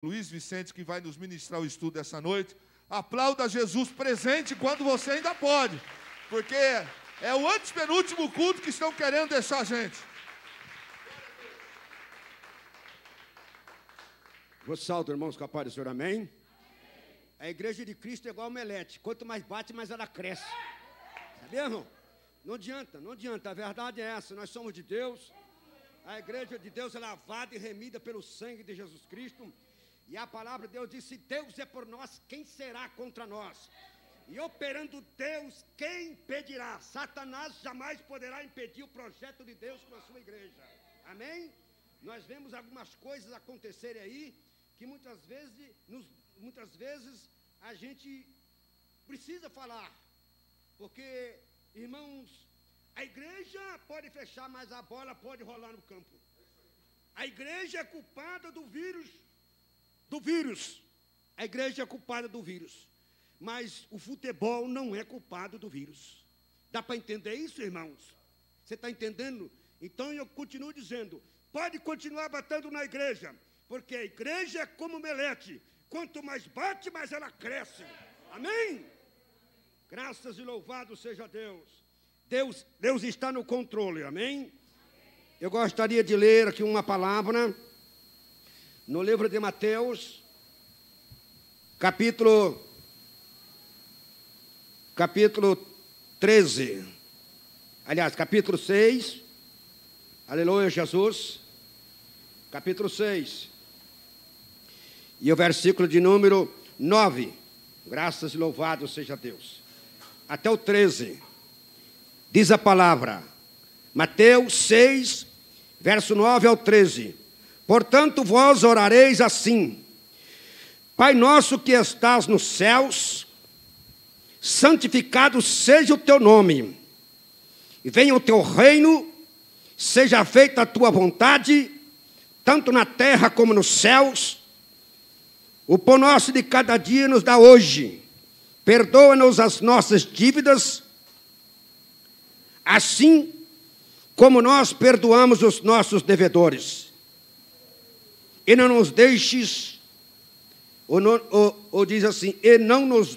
Luiz Vicente, que vai nos ministrar o estudo essa noite. Aplauda Jesus presente quando você ainda pode, porque é o antepenúltimo culto que estão querendo deixar a gente. Vos salto, irmãos, com a paz do Senhor, amém? A igreja de Cristo é igual a omelete. Quanto mais bate, mais ela cresce. Sabia, irmão? Não adianta. A verdade é essa. Nós somos de Deus. A igreja de Deus é lavada e remida pelo sangue de Jesus Cristo. E a palavra de Deus diz: se Deus é por nós, quem será contra nós? E operando Deus, quem impedirá? Satanás jamais poderá impedir o projeto de Deus com a sua igreja. Amém? Nós vemos algumas coisas acontecerem aí, que muitas vezes a gente precisa falar. Porque, irmãos, a igreja pode fechar, mas a bola pode rolar no campo. A igreja é culpada do vírus. A igreja é culpada do vírus. Mas o futebol não é culpado do vírus. Dá para entender isso, irmãos? Você está entendendo? Então eu continuo dizendo: pode continuar batendo na igreja, porque a igreja é como omelete. Quanto mais bate, mais ela cresce. Amém? Graças e louvado seja Deus. Deus está no controle, amém? Eu gostaria de ler aqui uma palavra no livro de Mateus, capítulo 13. Aliás, capítulo 6. Aleluia, Jesus. Capítulo 6. E o versículo de número 9. Graças e louvado seja Deus. Até o 13. Diz a palavra. Mateus 6, verso 9 ao 13. Portanto, vós orareis assim: Pai nosso que estás nos céus, santificado seja o teu nome. E venha o teu reino, seja feita a tua vontade, tanto na terra como nos céus. O pão nosso de cada dia nos dá hoje. Perdoa-nos as nossas dívidas, assim como nós perdoamos os nossos devedores. E não nos deixes, ou diz assim, e não nos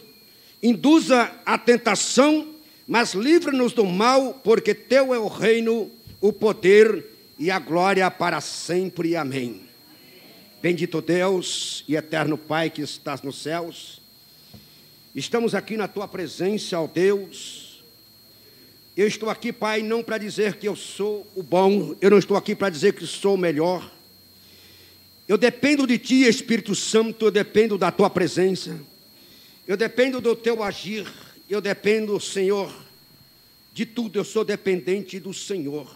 induza à tentação, mas livra-nos do mal, porque teu é o reino, o poder e a glória para sempre. Amém. Bendito Deus e eterno Pai que estás nos céus, estamos aqui na tua presença, ó Deus. Eu estou aqui, Pai, não para dizer que eu sou o bom, eu não estou aqui para dizer que sou o melhor. Eu dependo de Ti, Espírito Santo, eu dependo da Tua presença, eu dependo do Teu agir, eu dependo, Senhor, de tudo, eu sou dependente do Senhor.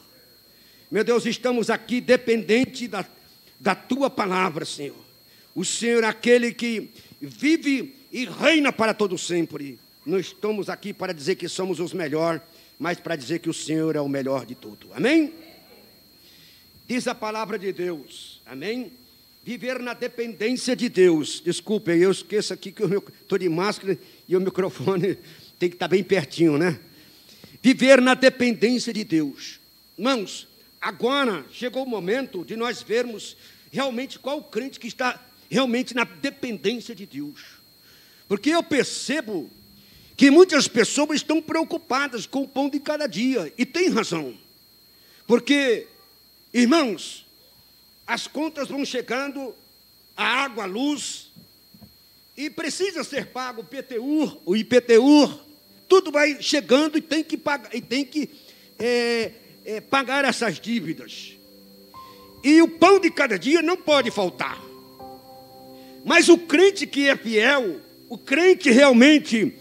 Meu Deus, estamos aqui dependente da Tua palavra, Senhor. O Senhor é aquele que vive e reina para todo sempre. Não estamos aqui para dizer que somos os melhores, mas para dizer que o Senhor é o melhor de tudo. Amém? Diz a palavra de Deus. Amém? Viver na dependência de Deus. Desculpe, eu esqueço aqui que eu estou de máscara e o microfone tem que estar bem pertinho, né? Viver na dependência de Deus. Irmãos, agora chegou o momento de nós vermos realmente qual o crente que está realmente na dependência de Deus. Porque eu percebo que muitas pessoas estão preocupadas com o pão de cada dia. E tem razão. Porque, irmãos, as contas vão chegando, a água, a luz, e precisa ser pago o PTU, o IPTU, tudo vai chegando e tem que pagar, pagar essas dívidas. E o pão de cada dia não pode faltar. Mas o crente que é fiel, o crente realmente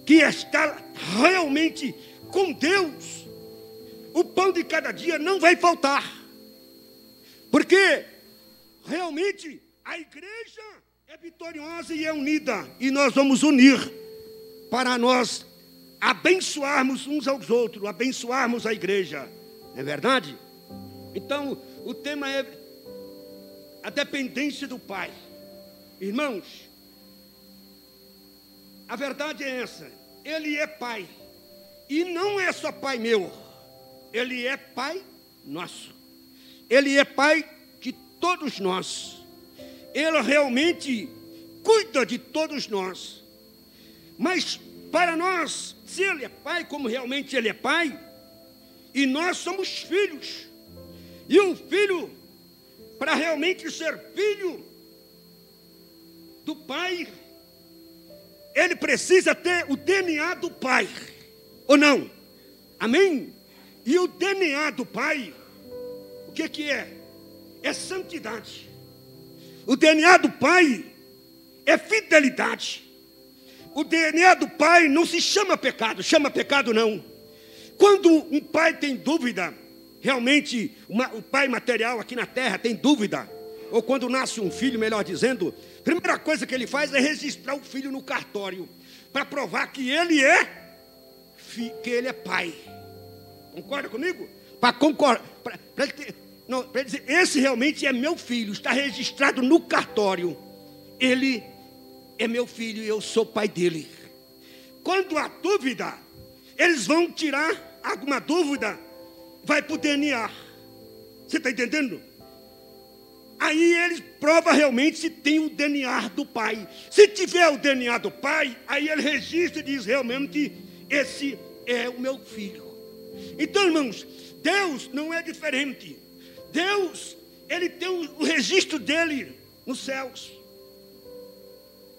que está realmente com Deus, o pão de cada dia não vai faltar. Porque realmente a igreja é vitoriosa e é unida. E nós vamos unir para nós abençoarmos uns aos outros, abençoarmos a igreja. Não é verdade? Então, o tema é a dependência do Pai. Irmãos, a verdade é essa. Ele é Pai. E não é só Pai meu. Ele é Pai nosso. Ele é Pai de todos nós. Ele realmente cuida de todos nós. Mas para nós, se Ele é Pai, como realmente Ele é Pai, e nós somos filhos, e o filho, para realmente ser filho do Pai, ele precisa ter o DNA do Pai, ou não? Amém? E o DNA do Pai, o que é? É santidade. O DNA do Pai é fidelidade. O DNA do Pai não se chama pecado não. Quando um pai tem dúvida, realmente o pai material aqui na terra tem dúvida, ou quando nasce um filho, melhor dizendo, a primeira coisa que ele faz é registrar o filho no cartório, para provar que ele é pai. Concorda comigo? Para concordar, para dizer, esse realmente é meu filho, está registrado no cartório, ele é meu filho e eu sou pai dele. Quando há dúvida, eles vão tirar alguma dúvida, vai para o DNA. Você está entendendo? Aí eles provam realmente se tem o DNA do pai. Se tiver o DNA do pai, aí ele registra e diz realmente, esse é o meu filho. Então, irmãos, Deus não é diferente. Deus, Ele tem o registro dele nos céus.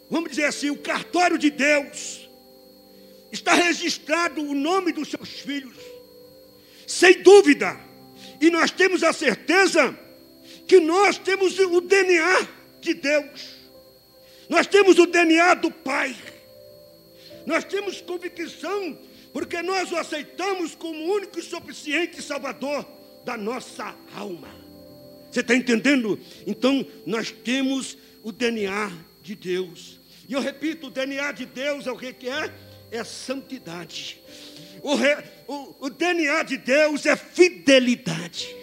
Vamos dizer assim, o cartório de Deus está registrado o nome dos seus filhos, sem dúvida. E nós temos a certeza que nós temos o DNA de Deus. Nós temos o DNA do Pai. Nós temos convicção, porque nós o aceitamos como único e suficiente Salvador da nossa alma. Você está entendendo? Então, nós temos o DNA de Deus. E eu repito, o DNA de Deus é o que é? É santidade. O DNA de Deus é fidelidade.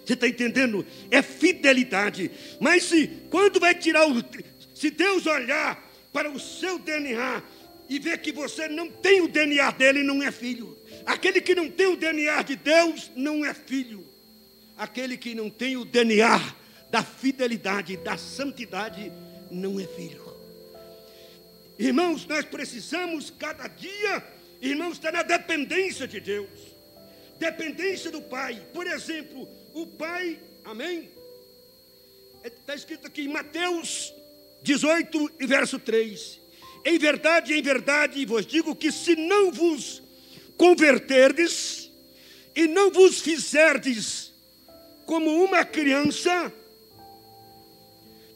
Você está entendendo? É fidelidade. Mas quando vai tirar se Deus olhar para o seu DNA e ver que você não tem o DNA dele, não é filho. Aquele que não tem o DNA de Deus não é filho. Aquele que não tem o DNA da fidelidade, da santidade, não é filho. Irmãos, nós precisamos cada dia, irmãos, estar na dependência de Deus. Dependência do Pai. Por exemplo, o Pai, amém? Está escrito aqui em Mateus 18 e verso 3. Em verdade, vos digo que se não vos converterdes e não vos fizerdes como uma criança,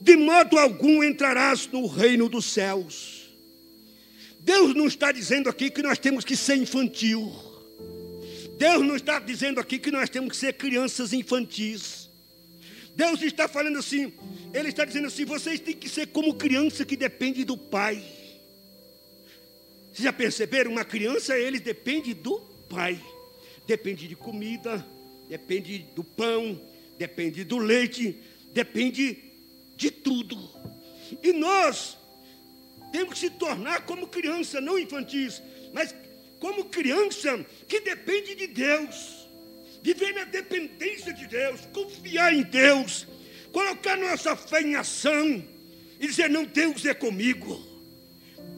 de modo algum entrarás no reino dos céus. Deus não está dizendo aqui que nós temos que ser infantil. Deus não está dizendo aqui que nós temos que ser crianças infantis. Deus está falando assim, Ele está dizendo assim, vocês têm que ser como criança que depende do Pai. Vocês já perceberam? Uma criança, ele depende do Pai. Depende de comida, depende do pão, depende do leite, depende de tudo. E nós temos que se tornar como criança, não infantis, mas como criança que depende de Deus. Viver na dependência de Deus, confiar em Deus, colocar nossa fé em ação e dizer, não, Deus é comigo.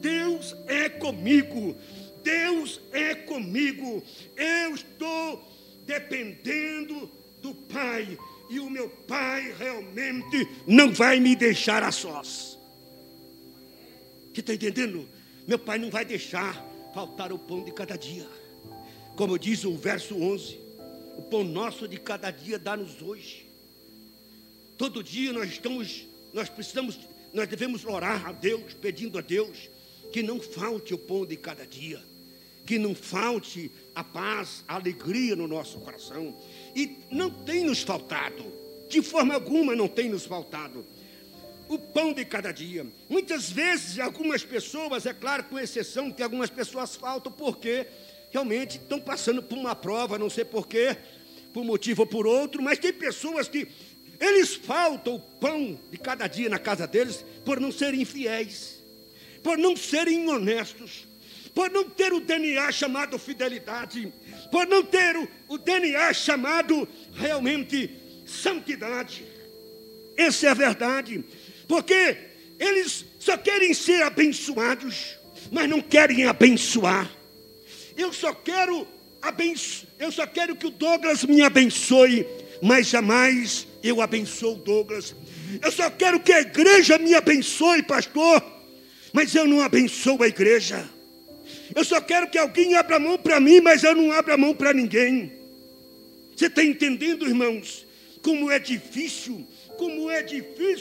Deus é comigo. Deus é comigo. Eu estou dependendo do Pai. E o meu Pai realmente não vai me deixar a sós. Você está entendendo? Meu Pai não vai deixar faltar o pão de cada dia. Como diz o verso 11. O pão nosso de cada dia dá-nos hoje. Todo dia nós devemos orar a Deus, pedindo a Deus que não falte o pão de cada dia, que não falte a paz, a alegria no nosso coração. E não tem nos faltado, de forma alguma não tem nos faltado o pão de cada dia. Muitas vezes algumas pessoas, é claro, com exceção que algumas pessoas faltam porque realmente estão passando por uma prova, não sei porquê, por motivo ou por outro, mas tem pessoas que eles faltam o pão de cada dia na casa deles por não serem fiéis, por não serem honestos, por não ter o DNA chamado fidelidade, por não ter o DNA chamado realmente santidade. Essa é a verdade. Porque eles só querem ser abençoados, mas não querem abençoar. Eu só quero que o Douglas me abençoe, mas jamais eu abençoo o Douglas. Eu só quero que a igreja me abençoe, pastor, mas eu não abençoo a igreja. Eu só quero que alguém abra a mão para mim, mas eu não abro a mão para ninguém. Você está entendendo, irmãos? Como é difícil,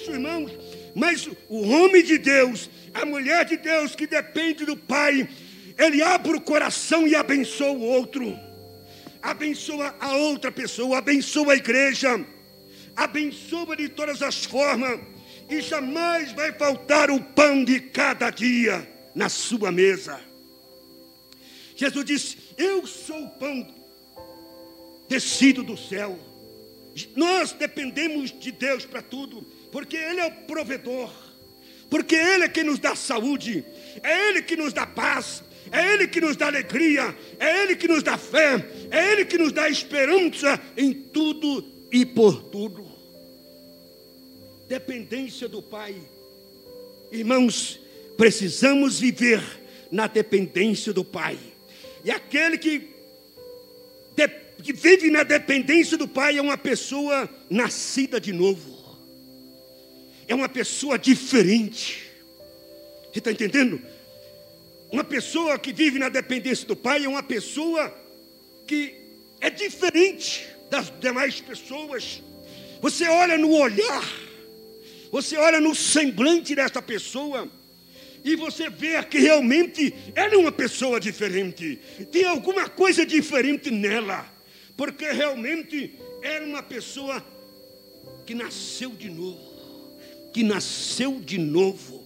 irmãos. Mas o homem de Deus, a mulher de Deus que depende do Pai, ele abre o coração e abençoa o outro. Abençoa a outra pessoa, abençoa a igreja. Abençoa de todas as formas. E jamais vai faltar o pão de cada dia na sua mesa. Jesus disse: eu sou o pão descido do céu. Nós dependemos de Deus para tudo, porque Ele é o provedor, porque Ele é quem nos dá saúde, é Ele que nos dá paz, é Ele que nos dá alegria, é Ele que nos dá fé, é Ele que nos dá esperança em tudo e por tudo. Dependência do Pai. Irmãos, precisamos viver na dependência do Pai. E aquele que vive na dependência do Pai é uma pessoa nascida de novo. É uma pessoa diferente. Você está entendendo? Uma pessoa que vive na dependência do Pai é uma pessoa que é diferente das demais pessoas. Você olha no olhar, você olha no semblante dessa pessoa, e você vê que realmente ela é uma pessoa diferente. Tem alguma coisa diferente nela, porque realmente era uma pessoa que nasceu de novo.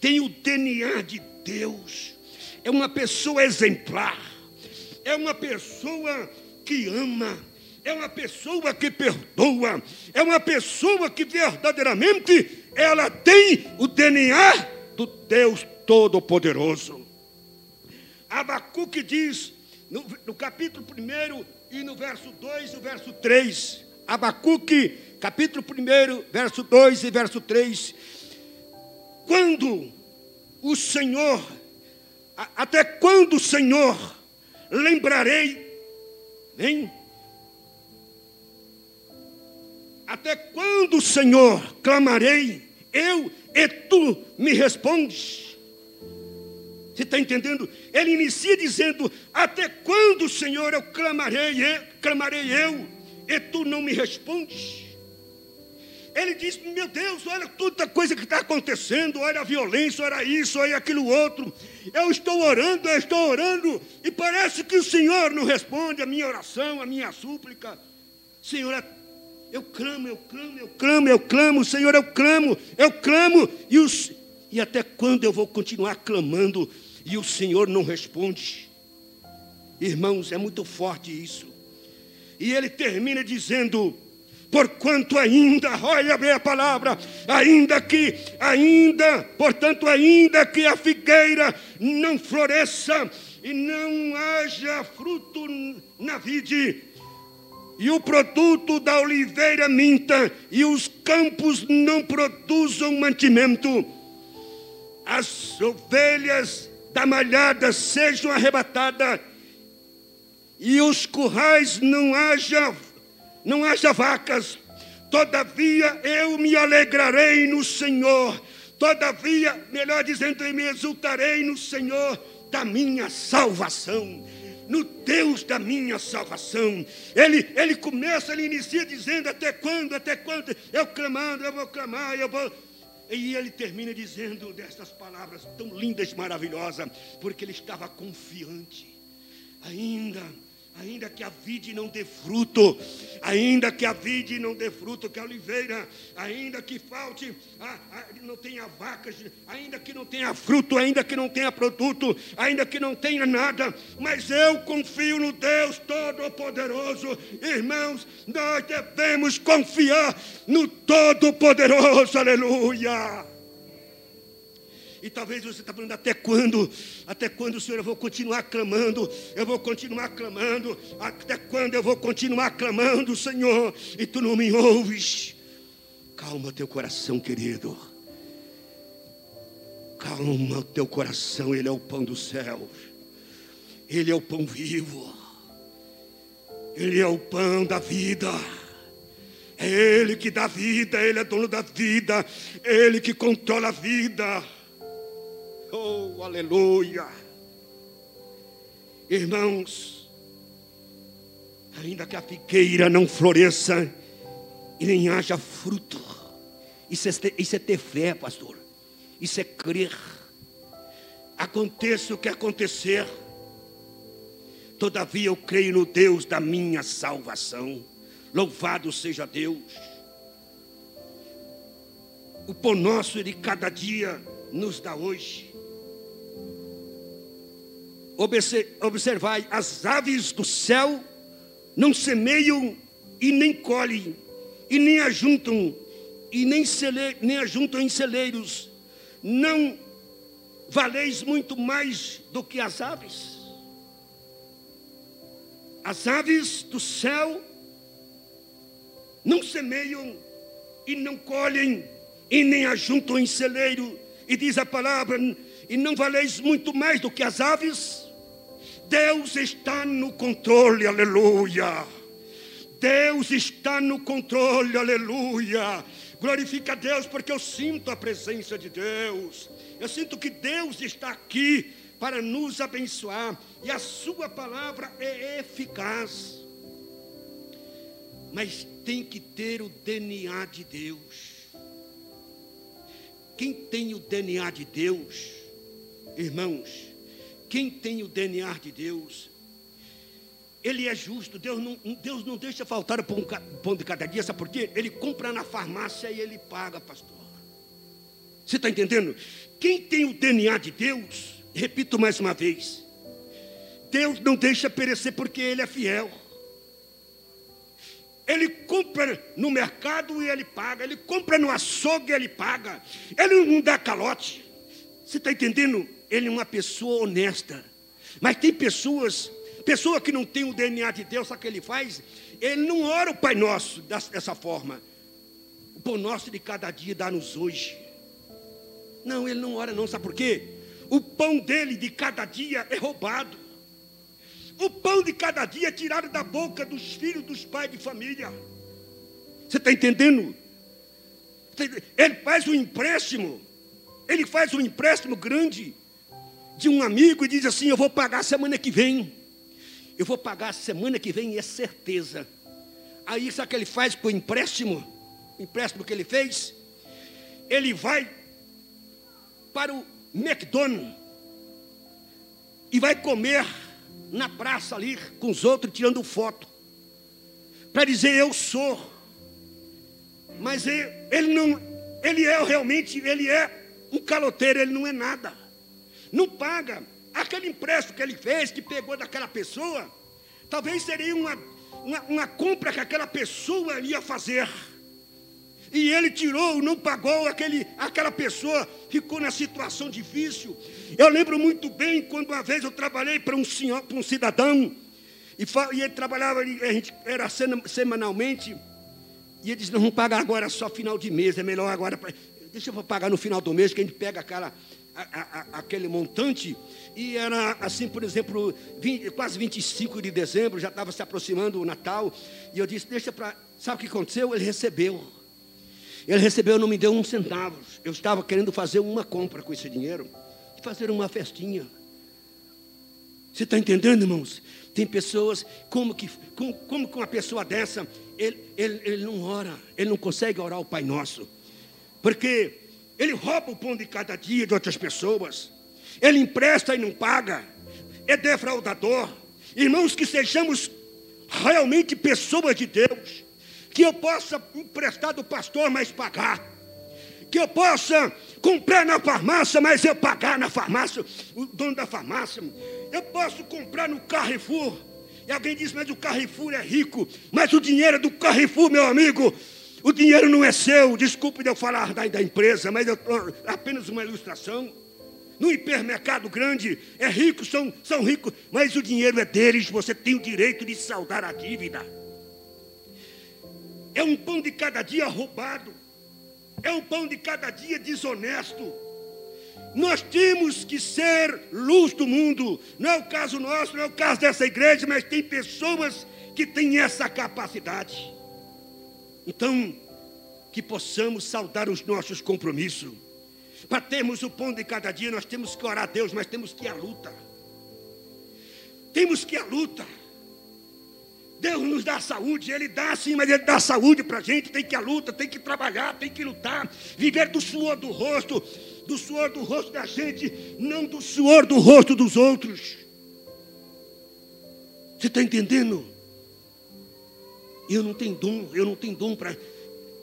Tem o DNA de Deus. É uma pessoa exemplar. É uma pessoa que ama. É uma pessoa que perdoa. É uma pessoa que verdadeiramente ela tem o DNA do Deus Todo-Poderoso. Abacuque diz, no capítulo 1 e no verso 2 e o verso 3, Abacuque, capítulo 1, verso 2 e verso 3, quando o Senhor, até quando o Senhor lembrarei, hein? Até quando, Senhor, clamarei, eu e tu me respondes? Você está entendendo? Ele inicia dizendo: até quando, Senhor, eu clamarei eu e tu não me respondes? Ele diz: meu Deus, olha toda coisa que está acontecendo, olha a violência, olha isso, olha aquilo outro. Eu estou orando, e parece que o Senhor não responde a minha oração, a minha súplica. Senhor, eu clamo, Senhor, eu clamo, e até quando eu vou continuar clamando e o Senhor não responde? Irmãos, é muito forte isso. E ele termina dizendo: porquanto ainda, olha bem a palavra, ainda que a figueira não floresça e não haja fruto na vide, e o produto da oliveira minta, e os campos não produzam mantimento, as ovelhas da malhada sejam arrebatadas, e os currais não haja vacas, todavia eu me alegrarei no Senhor, todavia, melhor dizendo, eu me exultarei no Senhor da minha salvação, no Deus da minha salvação. Ele inicia dizendo: até quando, eu clamando, eu vou clamar, e ele termina dizendo dessas palavras tão lindas e maravilhosas, porque ele estava confiante. Ainda que a vide não dê fruto, que a oliveira, ainda que falte, não tenha vacas, ainda que não tenha fruto, ainda que não tenha produto, ainda que não tenha nada, mas eu confio no Deus Todo-Poderoso. Irmãos, nós devemos confiar no Todo-Poderoso, aleluia. E talvez você está falando: até quando, Senhor, eu vou continuar clamando, até quando eu vou continuar clamando, Senhor, e tu não me ouves? Calma teu coração, querido. Calma o teu coração, Ele é o pão do céu. Ele é o pão vivo. Ele é o pão da vida. É Ele que dá vida, Ele é dono da vida. É Ele que controla a vida. Oh, aleluia. Irmãos, ainda que a figueira não floresça e nem haja fruto, isso é ter fé, pastor. Isso é crer. Aconteça o que acontecer, todavia eu creio no Deus da minha salvação. Louvado seja Deus. O pão nosso de cada dia nos dá hoje. Observai, as aves do céu não semeiam e nem colhem, e nem ajuntam, e nem ajuntam em celeiros. Não valeis muito mais do que as aves? As aves do céu não semeiam e não colhem, e nem ajuntam em celeiro. E diz a palavra, e não valeis muito mais do que as aves? Deus está no controle, aleluia. Deus está no controle, aleluia. Glorifica a Deus, porque eu sinto a presença de Deus. Eu sinto que Deus está aqui para nos abençoar. E a sua palavra é eficaz. Mas tem que ter o DNA de Deus. Quem tem o DNA de Deus, irmãos, quem tem o DNA de Deus, Ele é justo. Deus não deixa faltar o pão de cada dia. Sabe por quê? Ele compra na farmácia e Ele paga, pastor. Você está entendendo? Quem tem o DNA de Deus, repito mais uma vez, Deus não deixa perecer porque Ele é fiel. Ele compra no mercado e Ele paga. Ele compra no açougue e Ele paga. Ele não dá calote. Você está entendendo? Ele é uma pessoa honesta. Mas tem pessoa que não tem o DNA de Deus, sabe o que ele faz? Ele não ora o Pai Nosso dessa forma. O pão nosso de cada dia dá-nos hoje. Não, ele não ora não, sabe por quê? O pão dele de cada dia é roubado. O pão de cada dia é tirado da boca dos filhos dos pais de família. Você está entendendo? Ele faz um empréstimo. Ele faz um empréstimo grande de um amigo e diz assim, eu vou pagar semana que vem. Eu vou pagar semana que vem, é certeza. Aí sabe o que ele faz com o empréstimo? O empréstimo que ele fez? Ele vai para o McDonald's e vai comer na praça ali com os outros tirando foto para dizer eu sou. Mas ele é um caloteiro, ele não é nada. Não paga. Aquele empréstimo que ele fez, que pegou daquela pessoa, talvez seria uma compra que aquela pessoa ia fazer. E ele tirou, não pagou, aquela pessoa ficou na situação difícil. Eu lembro muito bem quando uma vez eu trabalhei para um cidadão, e ele trabalhava, a gente era semanalmente, e ele disse, não, vamos pagar agora só final de mês, é melhor agora, deixa eu pagar no final do mês, que a gente pega aquele montante. E era assim, por exemplo, quase 25 de dezembro, já estava se aproximando o Natal, e eu disse, sabe o que aconteceu? Ele recebeu, não me deu um centavo. Eu estava querendo fazer uma compra com esse dinheiro, e fazer uma festinha. Você está entendendo, irmãos? Tem pessoas, como que uma pessoa dessa, ele não ora, ele não consegue orar o Pai Nosso, porque ele rouba o pão de cada dia de outras pessoas. Ele empresta e não paga. É defraudador. Irmãos, que sejamos realmente pessoas de Deus. Que eu possa emprestar do pastor, mas pagar. Que eu possa comprar na farmácia, mas eu pagar na farmácia, o dono da farmácia. Eu posso comprar no Carrefour. E alguém diz, mas o Carrefour é rico. Mas o dinheiro do Carrefour, meu amigo, o dinheiro não é seu. Desculpe de eu falar da empresa, mas apenas uma ilustração. No hipermercado grande, é rico, são ricos, mas o dinheiro é deles, você tem o direito de saldar a dívida. É um pão de cada dia roubado. é um pão de cada dia desonesto. Nós temos que ser luz do mundo. Não é o caso nosso, não é o caso dessa igreja, mas tem pessoas que têm essa capacidade. Então, que possamos saudar os nossos compromissos. Para termos o pão de cada dia, nós temos que orar a Deus, mas temos que ir à luta. Temos que ir à luta. Deus nos dá saúde, Ele dá sim, mas Ele dá saúde para a gente. Tem que ir à luta, tem que trabalhar, tem que lutar. Viver do suor do rosto da gente, não do suor do rosto dos outros. Você está entendendo? Eu não tenho dom para,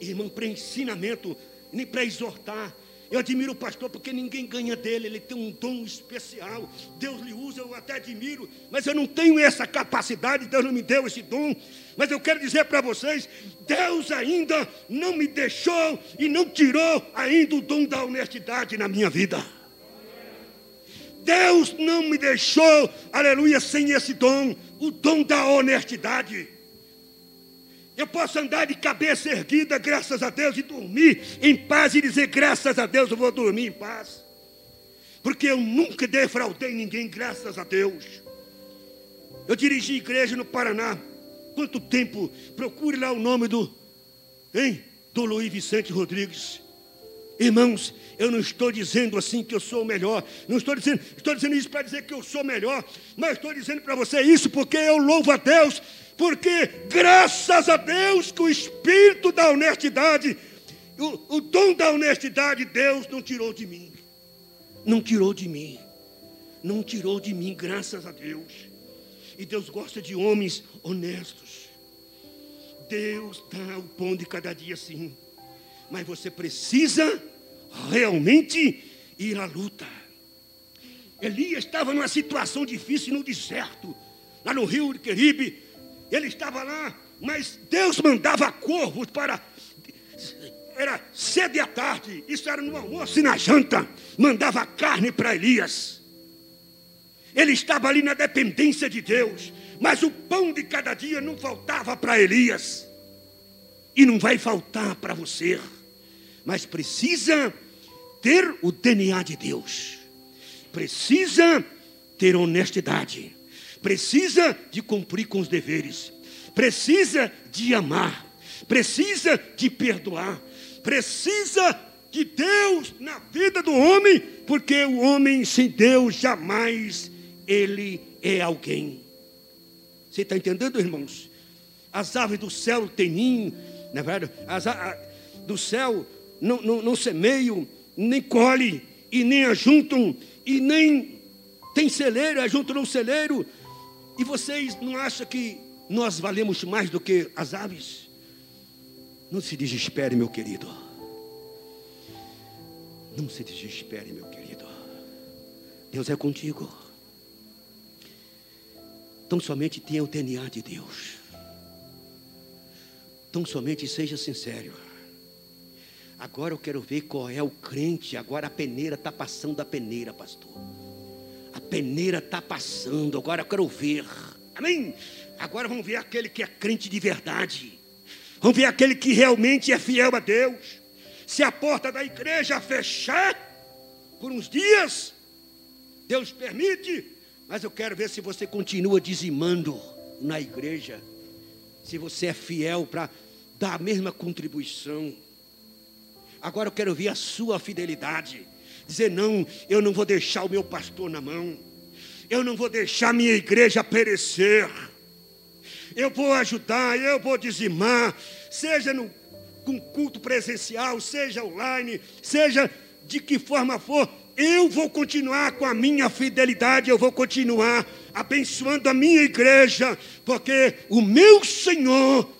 irmão, para ensinamento, nem para exortar. Eu admiro o pastor porque ninguém ganha dele, ele tem um dom especial. Deus lhe usa, eu até admiro, mas eu não tenho essa capacidade, Deus não me deu esse dom. Mas eu quero dizer para vocês, Deus ainda não me deixou e não tirou ainda o dom da honestidade na minha vida. Deus não me deixou, aleluia, sem esse dom, o dom da honestidade. Eu posso andar de cabeça erguida, graças a Deus, e dormir em paz e dizer, graças a Deus, eu vou dormir em paz. Porque eu nunca defraudei ninguém, graças a Deus. Eu dirigi igreja no Paraná. Quanto tempo? Procure lá o nome do Luiz Vicente Rodrigues. Irmãos, eu não estou dizendo assim que eu sou o melhor. Não estou dizendo isso para dizer que eu sou melhor. Mas estou dizendo para você isso porque eu louvo a Deus. Porque, graças a Deus, que o espírito da honestidade, o dom da honestidade, Deus não tirou de mim. Não tirou de mim. Não tirou de mim, graças a Deus. E Deus gosta de homens honestos. Deus dá o pão de cada dia, sim. Mas você precisa realmente ir à luta. Elias estava numa situação difícil no deserto, lá no rio de Queribe. Ele estava lá, mas Deus mandava corvos para... Era cedo e à tarde, isso era no almoço e na janta. Mandava carne para Elias. Ele estava ali na dependência de Deus. Mas o pão de cada dia não faltava para Elias. E não vai faltar para você. Mas precisa ter o DNA de Deus. Precisa ter honestidade. Precisa de cumprir com os deveres. Precisa de amar. Precisa de perdoar. Precisa de Deus na vida do homem. Porque o homem sem Deus jamais ele é alguém. Você está entendendo, irmãos? As aves do céu têm ninho, não é verdade? As aves do céu não semeiam, nem colhem, e nem ajuntam, e nem tem celeiro, ajuntam no celeiro. E vocês não acham que nós valemos mais do que as aves? Não se desespere, meu querido. Não se desespere, meu querido. Deus é contigo. Tão somente tenha o DNA de Deus. Tão somente seja sincero. Agora eu quero ver qual é o crente. Agora a peneira está passando da peneira, pastor. A peneira está passando. Agora eu quero ver. Amém? Agora vamos ver aquele que é crente de verdade. Vamos ver aquele que realmente é fiel a Deus. Se a porta da igreja fechar por uns dias, Deus permite, mas eu quero ver se você continua dizimando na igreja. Se você é fiel para dar a mesma contribuição. Agora eu quero ver a sua fidelidade. Dizer, não, eu não vou deixar o meu pastor na mão. Eu não vou deixar minha igreja perecer. Eu vou ajudar, eu vou dizimar. Seja com culto presencial, seja online, seja de que forma for. Eu vou continuar com a minha fidelidade. Eu vou continuar abençoando a minha igreja. Porque o meu Senhor,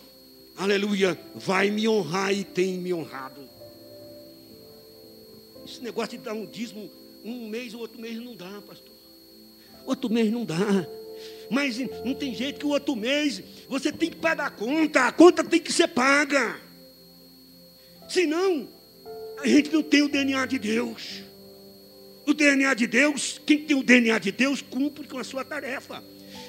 aleluia, vai me honrar e tem me honrado. Esse negócio de dar um dízimo um mês, o outro mês não dá, pastor. Outro mês não dá. Mas não tem jeito que o outro mês você tem que pagar a conta tem que ser paga. Senão, a gente não tem o DNA de Deus. O DNA de Deus, quem tem o DNA de Deus, cumpre com a sua tarefa.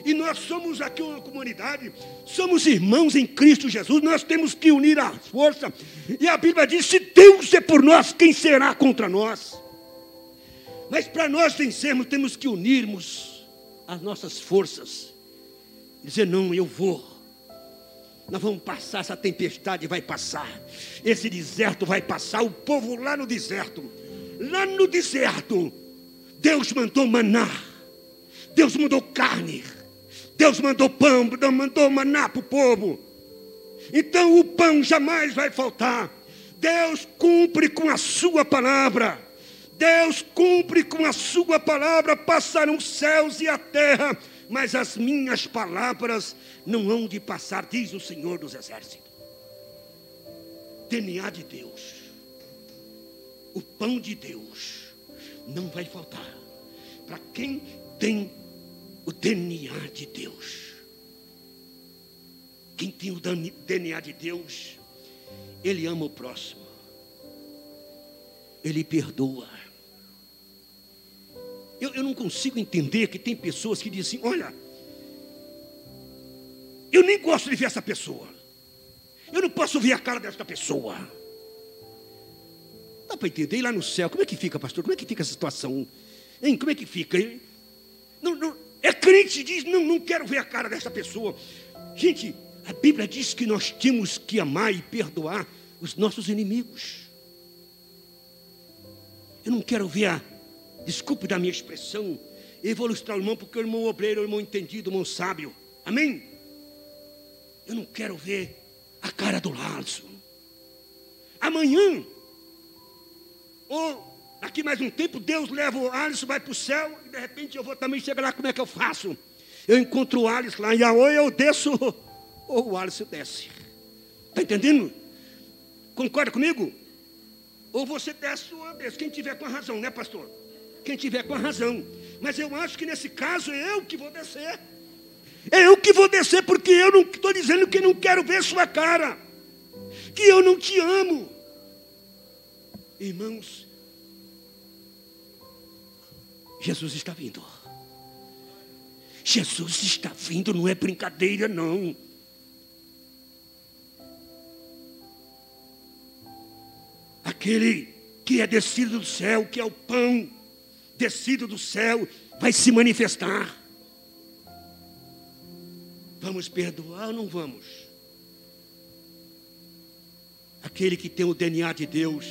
E nós somos aqui uma comunidade, somos irmãos em Cristo Jesus, nós temos que unir a força. E a Bíblia diz, se Deus é por nós, quem será contra nós? Mas para nós vencermos, temos que unirmos as nossas forças. Dizer, não, eu vou. Nós vamos passar, essa tempestade vai passar. Esse deserto vai passar, o povo lá no deserto. Lá no deserto, Deus mandou maná. Deus mandou carne. Deus mandou pão, mandou maná para o povo. Então o pão jamais vai faltar. Deus cumpre com a sua palavra. Deus cumpre com a sua palavra. Passarão os céus e a terra, mas as minhas palavras não hão de passar, diz o Senhor dos Exércitos. DNA de Deus, o pão de Deus não vai faltar para quem tem o DNA de Deus. Quem tem o DNA de Deus, ele ama o próximo, ele perdoa. Eu não consigo entender que tem pessoas que dizem, olha, eu nem gosto de ver essa pessoa, eu não posso ver a cara dessa pessoa. Dá para entender? E lá no céu, como é que fica, pastor? Como é que fica essa situação? Hein? Como é que fica? É crente, diz, não quero ver a cara dessa pessoa. Gente, a Bíblia diz que nós temos que amar e perdoar os nossos inimigos. Eu não quero ver desculpe da minha expressão, eu vou ilustrar o irmão, porque o irmão obreiro, o irmão entendido, o irmão sábio. Amém? Eu não quero ver a cara do Alisson. Amanhã, ou daqui mais um tempo, Deus leva o Alisson, vai para o céu, e de repente eu vou também chegar lá, como é que eu faço? Eu encontro o Alisson lá, e ou eu desço, ou o Alisson desce. Está entendendo? Concorda comigo? Ou você desce ou eu desço, quem tiver com a razão, né, pastor? Quem tiver com a razão. Mas eu acho que nesse caso é eu que vou descer. É eu que vou descer, porque eu não estou dizendo que não quero ver sua cara, que eu não te amo. Irmãos, Jesus está vindo. Jesus está vindo, não é brincadeira não. Aquele que é descido do céu, que é o pão descido do céu, vai se manifestar. Vamos perdoar ou não vamos? Aquele que tem o DNA de Deus.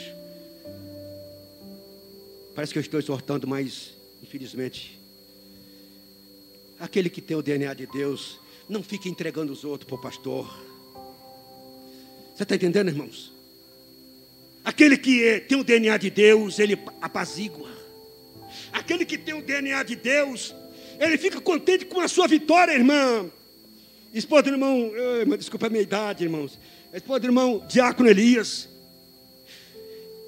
Parece que eu estou exortando, mas infelizmente, aquele que tem o DNA de Deus, não fica entregando os outros para o pastor. Você está entendendo, irmãos? Aquele que tem o DNA de Deus, ele apazigua. Aquele que tem o DNA de Deus, ele fica contente com a sua vitória, irmã. Esposa do irmão, desculpa a minha idade, irmãos. Esposa do irmão Diácono Elias.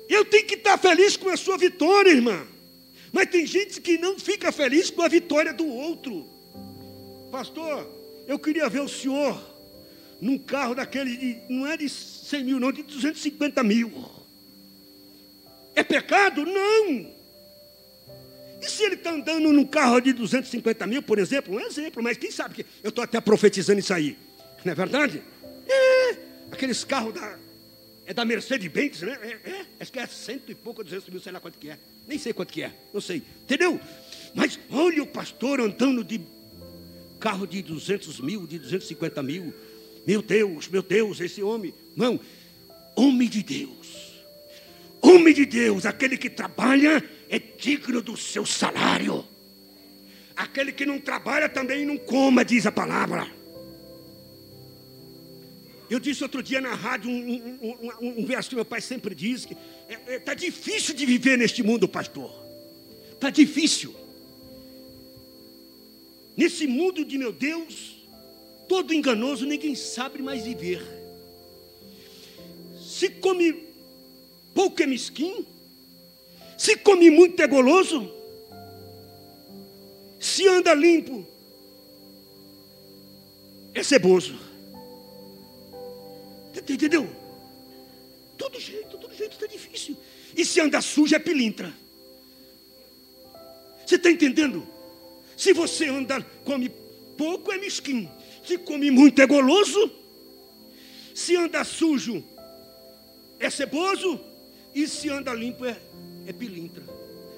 Eu tenho que estar feliz com a sua vitória, irmã. Mas tem gente que não fica feliz com a vitória do outro. Pastor, eu queria ver o senhor num carro daquele, não é de 100 mil, não, de 250 mil. É pecado? Não. E se ele está andando num carro de 250 mil, por exemplo, um exemplo, mas quem sabe que eu estou até profetizando isso aí, não é verdade? Aqueles carros da Mercedes-Benz, né? Acho que é 100 e pouco, 200 mil, sei lá quanto que é, nem sei quanto que é, não sei, entendeu? Mas olha o pastor andando de carro de 200 mil, de 250 mil, meu Deus, esse homem, não, homem de Deus, aquele que trabalha é digno do seu salário. Aquele que não trabalha também não coma, diz a palavra. Eu disse outro dia na rádio um verso que meu pai sempre diz, que está difícil de viver neste mundo, pastor. Está difícil. Nesse mundo de meu Deus, todo enganoso, ninguém sabe mais viver. Se come pouco é mesquinho, se come muito é goloso, se anda limpo é ceboso. Entendeu? Todo jeito está difícil. E se anda sujo é pilintra. Você está entendendo? Se você anda, come pouco é mesquinho. Se come muito é goloso. Se anda sujo é ceboso. E se anda limpo é pilintra.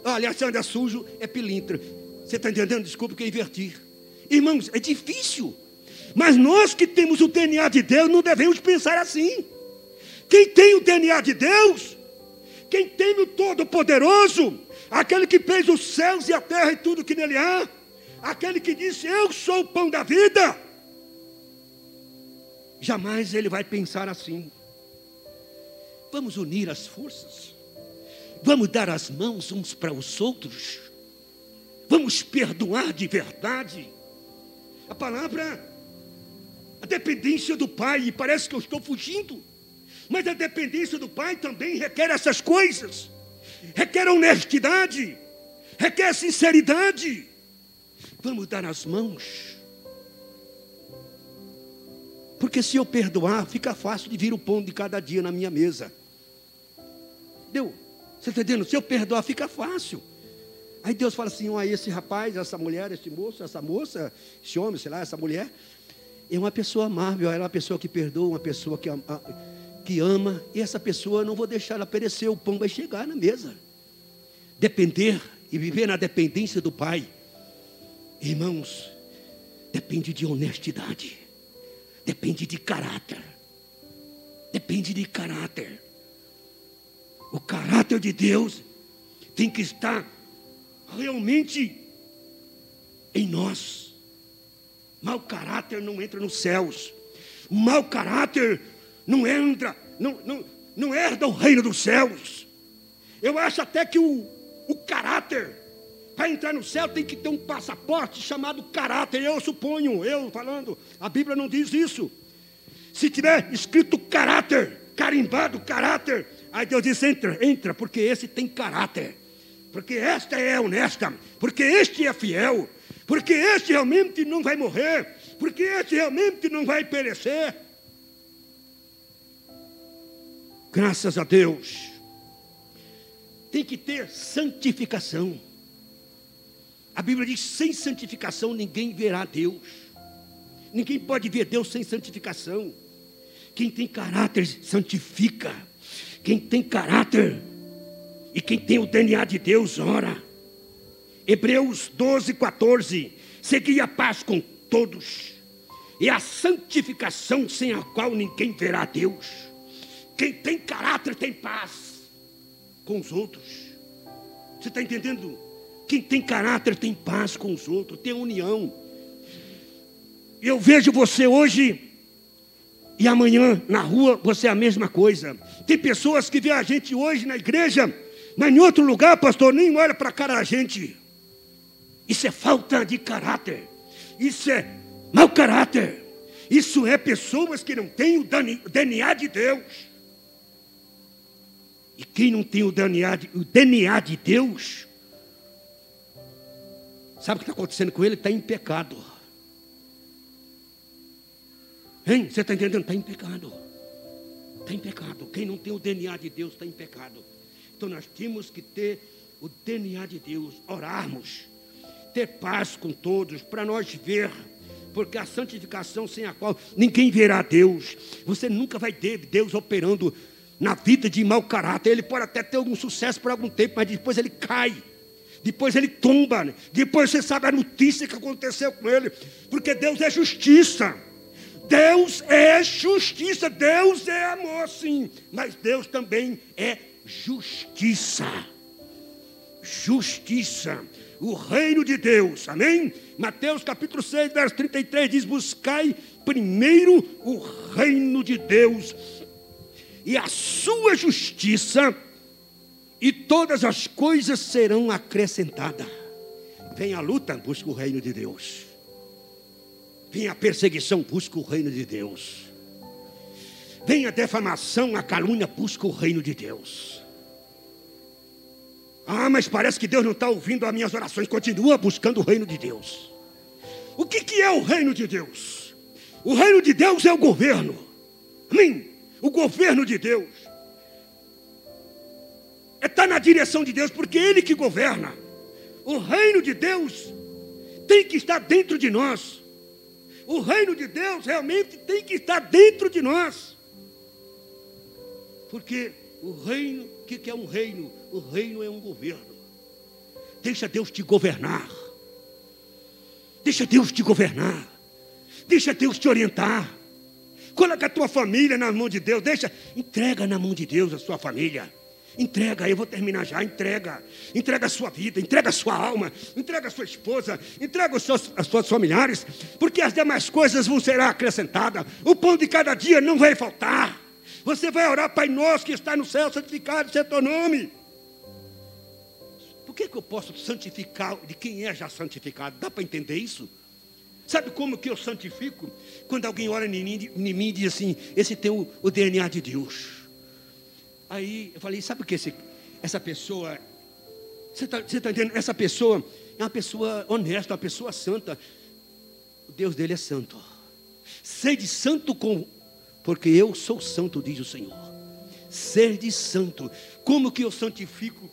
Olha, se anda sujo é pilintra. Você está entendendo? Desculpa que eu inverti. Irmãos, é difícil. Mas nós que temos o DNA de Deus não devemos pensar assim. Quem tem o DNA de Deus, quem tem o Todo-Poderoso, aquele que fez os céus e a terra e tudo que nele há, aquele que disse, eu sou o pão da vida, jamais ele vai pensar assim. Vamos unir as forças, vamos dar as mãos uns para os outros, vamos perdoar de verdade. A palavra, a dependência do Pai, e parece que eu estou fugindo, mas a dependência do Pai também requer essas coisas, requer honestidade, requer sinceridade. Vamos dar as mãos, porque se eu perdoar, fica fácil de vir o pão de cada dia na minha mesa. Deu? Você está entendendo? Se eu perdoar, fica fácil. Aí Deus fala assim, olha, esse rapaz, essa mulher, esse moço, essa moça, esse homem, sei lá, essa mulher, é uma pessoa amável, ela é uma pessoa que perdoa, uma pessoa que ama, e essa pessoa, eu não vou deixar ela perecer, o pão vai chegar na mesa. Depender e viver na dependência do Pai, irmãos, depende de honestidade, depende de caráter, depende de caráter. O caráter de Deus tem que estar realmente em nós. Mau caráter não entra nos céus. Mau caráter não herda o reino dos céus. Eu acho até que o caráter, para entrar no céu, tem que ter um passaporte chamado caráter. Eu suponho, eu falando, a Bíblia não diz isso. Se tiver escrito caráter, carimbado caráter, aí Deus diz, entra, porque esse tem caráter. Porque esta é honesta, porque este é fiel, porque este realmente não vai morrer, porque este realmente não vai perecer. Graças a Deus. Tem que ter santificação. A Bíblia diz, sem santificação ninguém verá Deus. Ninguém pode ver Deus sem santificação. Quem tem caráter santifica. Quem tem caráter e quem tem o DNA de Deus ora. Hebreus 12:14. Segui a paz com todos e a santificação sem a qual ninguém verá Deus. Quem tem caráter tem paz com os outros. Você está entendendo? Quem tem caráter tem paz com os outros, tem união. Eu vejo você hoje e amanhã na rua você é a mesma coisa. Tem pessoas que veem a gente hoje na igreja, mas em outro lugar, pastor, nem olha para a cara da gente. Isso é falta de caráter. Isso é mau caráter. Isso é pessoas que não têm o DNA de Deus. E quem não tem o DNA de Deus, sabe o que está acontecendo com ele? Está em pecado. Hein? Você está entendendo? Está em pecado. Está em pecado. Quem não tem o DNA de Deus está em pecado. Então nós temos que ter o DNA de Deus, orarmos, ter paz com todos, para nós ver, porque a santificação sem a qual ninguém verá Deus. Você nunca vai ter Deus operando na vida de mau caráter. Ele pode até ter algum sucesso por algum tempo, mas depois ele cai, depois ele tomba, depois você sabe a notícia que aconteceu com ele, porque Deus é justiça. Deus é justiça, Deus é amor, sim, mas Deus também é justiça. Justiça, o reino de Deus, amém? Mateus capítulo 6, verso 33 diz, buscai primeiro o reino de Deus e a sua justiça, e todas as coisas serão acrescentadas. Vem a luta, busca o reino de Deus. Vem a perseguição, busca o reino de Deus. Vem a defamação, a calúnia, busca o reino de Deus. Ah, mas parece que Deus não está ouvindo as minhas orações. Continua buscando o reino de Deus. O que é o reino de Deus? O reino de Deus é o governo. Amém? O governo de Deus está na direção de Deus, porque é Ele que governa. O reino de Deus tem que estar dentro de nós. O reino de Deus realmente tem que estar dentro de nós. Porque o reino, o que é um reino? O reino é um governo. Deixa Deus te governar. Deixa Deus te governar. Deixa Deus te orientar. Coloca a tua família na mão de Deus. Entrega na mão de Deus a sua família. Entrega, eu vou terminar já. Entrega a sua vida, entrega a sua alma, entrega a sua esposa, entrega os seus familiares, porque as demais coisas vão ser acrescentadas. O pão de cada dia não vai faltar. Você vai orar: Pai nosso que está no céu, santificado seja teu nome. Por que eu posso santificar de quem é já santificado? Dá para entender isso? Sabe como que eu santifico? Quando alguém olha em mim e diz assim: esse tem o DNA de Deus. Aí eu falei: sabe o que essa pessoa... Você está entendendo? Essa pessoa é uma pessoa honesta, uma pessoa santa. O Deus dele é santo. Sede santo porque eu sou santo, diz o Senhor. Sede santo. Como que eu santifico?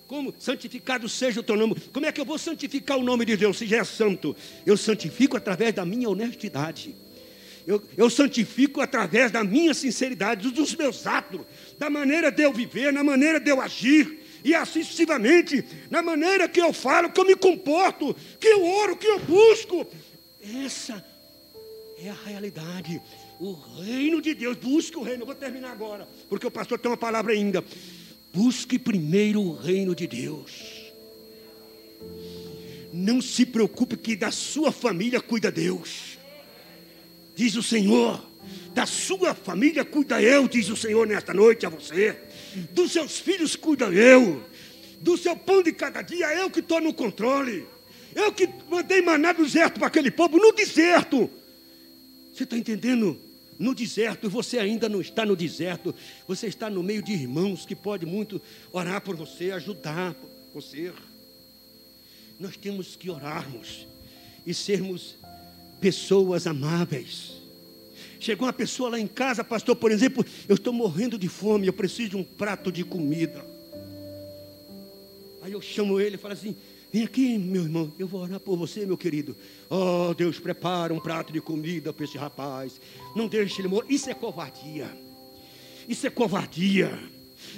Como santificado seja o teu nome. Como é que eu vou santificar o nome de Deus se já é santo? Eu santifico através da minha honestidade. Eu santifico através da minha sinceridade, dos meus atos, da maneira de eu viver, na maneira de eu agir, e assim sucessivamente, na maneira que eu falo, que eu me comporto, que eu oro, que eu busco. Essa é a realidade. O reino de Deus. Busque o reino. Eu vou terminar agora, porque o pastor tem uma palavra ainda. Busque primeiro o reino de Deus. Não se preocupe que da sua família cuida Deus. Diz o Senhor: da sua família cuida eu, diz o Senhor nesta noite a você. Dos seus filhos cuida eu. Do seu pão de cada dia eu que estou no controle. Eu que mandei maná do deserto para aquele povo, no deserto. Você está entendendo? No deserto, você ainda não está no deserto. Você está no meio de irmãos que podem muito orar por você, ajudar você. Nós temos que orarmos e sermos pessoas amáveis. Chegou uma pessoa lá em casa: pastor, por exemplo, eu estou morrendo de fome, eu preciso de um prato de comida. Aí eu chamo ele e falo assim: vem aqui, meu irmão, eu vou orar por você, meu querido. Oh, Deus, prepara um prato de comida para esse rapaz. Não deixe ele morrer. Isso é covardia. Isso é covardia.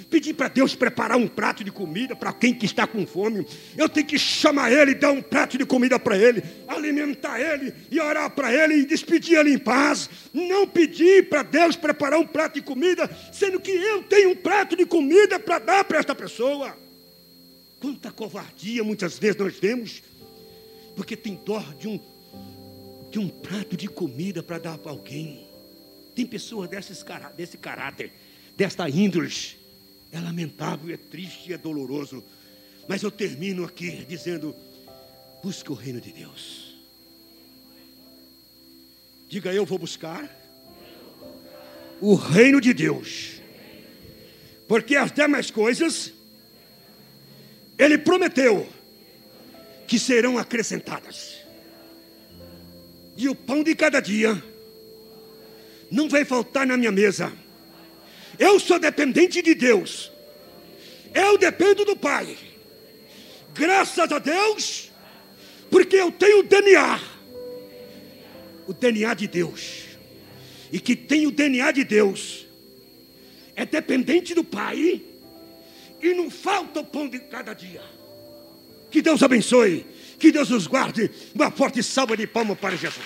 Pedir para Deus preparar um prato de comida para quem que está com fome. Eu tenho que chamar ele, dar um prato de comida para ele, alimentar ele e orar para ele e despedir ele em paz. Não pedir para Deus preparar um prato de comida, sendo que eu tenho um prato de comida para dar para esta pessoa. Quanta covardia muitas vezes nós vemos, porque tem dó de um prato de comida para dar para alguém. Tem pessoas desse caráter, desta índole. É lamentável, é triste, é doloroso. Mas eu termino aqui dizendo: busque o reino de Deus. Diga: eu vou buscar o reino de Deus, porque as demais coisas Ele prometeu que serão acrescentadas. E o pão de cada dia não vai faltar na minha mesa. Eu sou dependente de Deus. Eu dependo do Pai. Graças a Deus, porque eu tenho o DNA. O DNA de Deus. E que tem o DNA de Deus é dependente do Pai. E não falta o pão de cada dia. Que Deus abençoe. Que Deus nos guarde. Uma forte salva de palmas para Jesus.